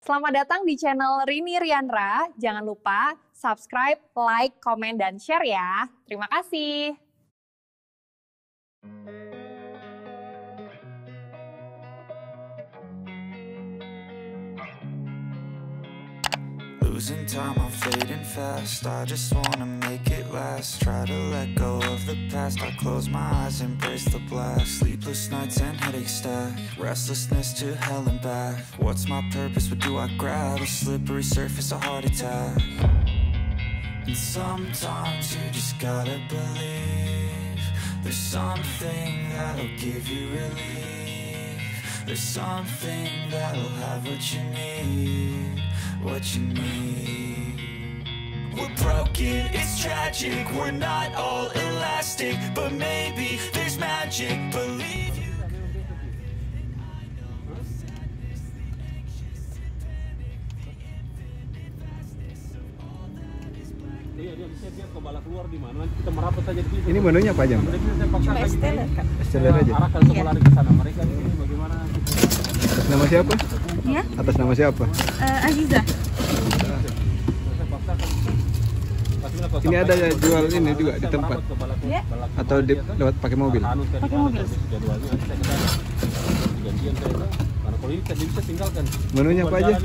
Selamat datang di channel Rini Riandra. Jangan lupa subscribe, like, komen, dan share ya. Terima kasih. Losing time, I'm fading fast. I just wanna make it last. Try to let go of the past. I close my eyes, embrace the blast. Sleepless nights and headaches stack. Restlessness to hell and back. What's my purpose? What do I grab? A slippery surface, a heart attack. And sometimes you just gotta believe there's something that'll give you relief. There's something that'll have what you need. What you need. We're broken, it's tragic. We're not all elastic, but maybe there's magic. Believe you. Ini menunya apa aja? Cuma esteller, Kak. Esteller aja. Iya. Atas nama siapa? Ya? Atas nama siapa? Aziza. Ini ada jual ini juga di tempat Ya? atau lewat pakai mobil? Pakai mobil. Menunya apa aja?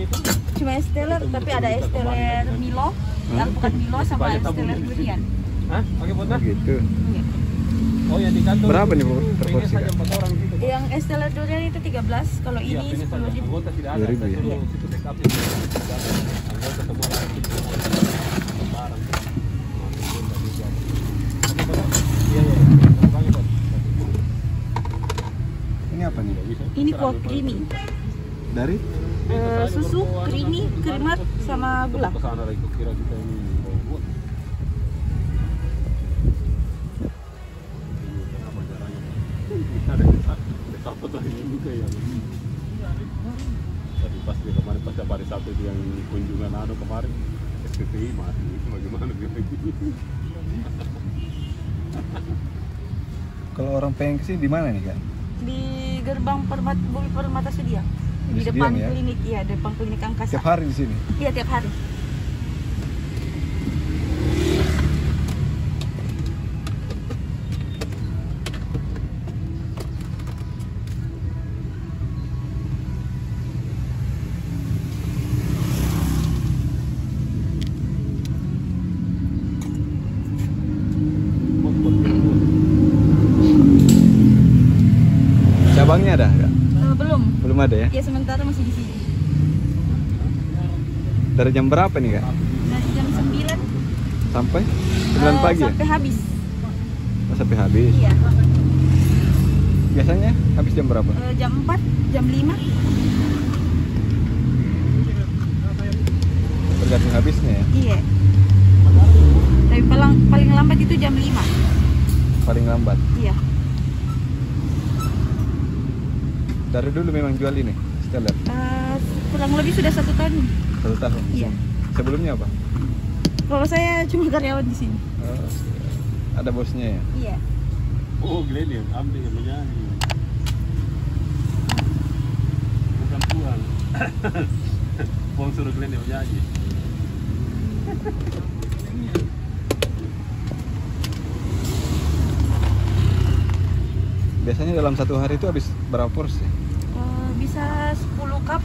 Cuma esteller, tapi ada esteller Milo, yang bukan Milo sama esteller durian. Oh, gitu. Iya. Berapa nih per porsi, Kak? Yang esteller durian itu 13, kalau ini 10.000. 2.000 ya? Iya. Ini apa nih? Ini kuah creamy. Dari? Susu, creamy, creamer, sama gula. Tadi pas dia kemarin pas hari Sabtu itu yang kunjungan kemarin SPPI mati itu bagaimana dia Kalau orang pengen kesini di mana nih, Kak? Di gerbang Bumi Permata Sedia. Di Di depan Sedian, ya? klinik, iya, depan klinik Angkasa. Tiap hari di sini? Iya, tiap hari. Cabangnya ada, Kak? Belum. Belum ada ya? Ya, sementara masih di sini. Dari jam berapa nih, Kak? Dari jam 9 Sampai 9 pagi ya? sampai habis. Oh, sampai habis. Iya. Biasanya habis jam berapa? Jam 4, jam 5. Tergantung habisnya ya? Iya. Tapi paling lambat itu jam 5. Paling lambat. Iya. Dari dulu memang jual ini, esteller? Kurang lebih sudah 1 tahun. 1 tahun? Iya. Sebelumnya apa? Kalau saya cuma karyawan di sini. Oh, ada bosnya ya? Iya. oh Glenn yang ambil yang menyanyi bukan puang puang suruh Glenn yang menyanyi. Biasanya dalam 1 hari itu habis berapa porsi? Bisa 10 cup,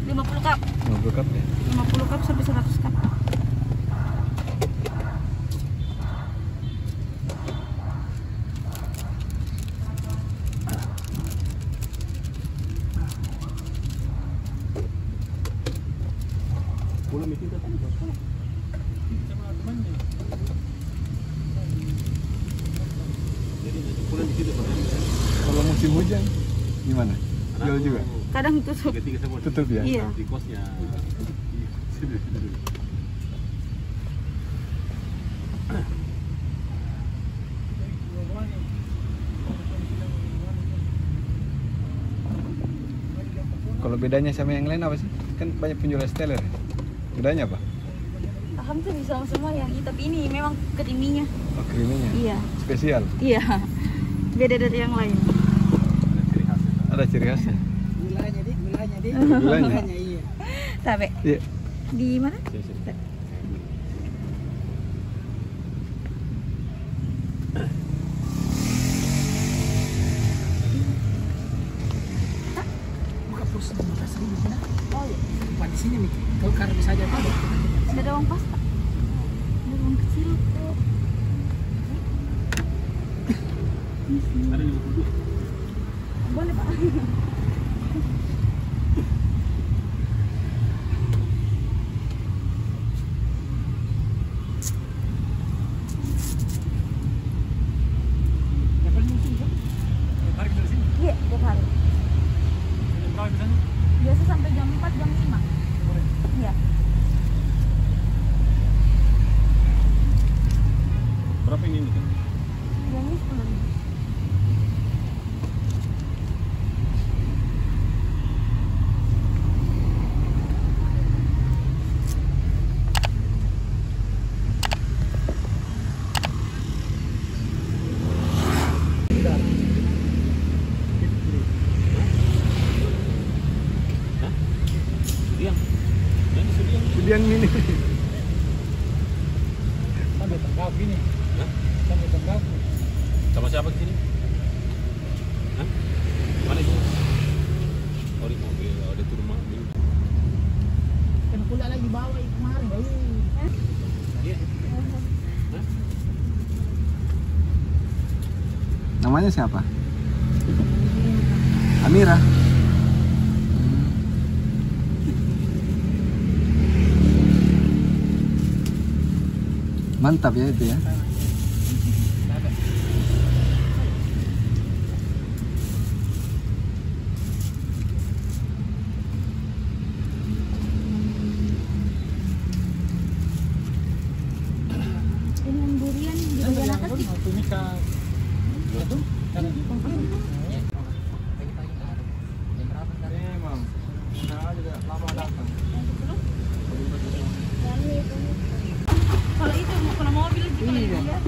50 cup. 50 cup ya? 50 cup sampai 100 cup. Pulang meeting ke sana sekolah. Jadi nanti pulang di situ Pak. Kalau musim hujan gimana? Jual juga? Kadang tutup. Ketiga semua Tutup ya? Iya. di kosnya. Sini. Kalau bedanya sama yang lain apa sih? Kan banyak penjual esteller ya? Bedanya apa? Hampir sama semua ya, tapi ini memang creamy-nya. Oh, creamy-nya? Iya. Spesial? Iya. Beda dari yang lain. Ada ciri khasnya. Ada ciri khasnya? Gulanya Gulanya. Tabe. Iya. Di mana? Di sini nih, kau karena bisa aja Pak. Ada uang pasta. Ada uang kecil kok. Ada 52. Boleh Pak. Tarik dari sini. Iya, tiap hari. Berapa misalnya? Biasa sampai jam 4, jam 5. Iya. Berapa ini kan? Yang ini 10.000. Sudiang. Ini sudiang. Sudiang mini. Sampai tenggap gini. Hah? Sampai tenggap. Sama siapa ke sini? Hah? Mana itu? Oh di mobil, oh dia turun mobil. Kena pula lagi bawa kemarin. Iya. Hah? Namanya siapa? Amira. Mantap ya itu ya. Dengan durian di bagian atas sih. Tunika. Satu. Kanan. Memang. Nah, juga lama datang. Kalau itu, kalau mobil juga Iya. dia.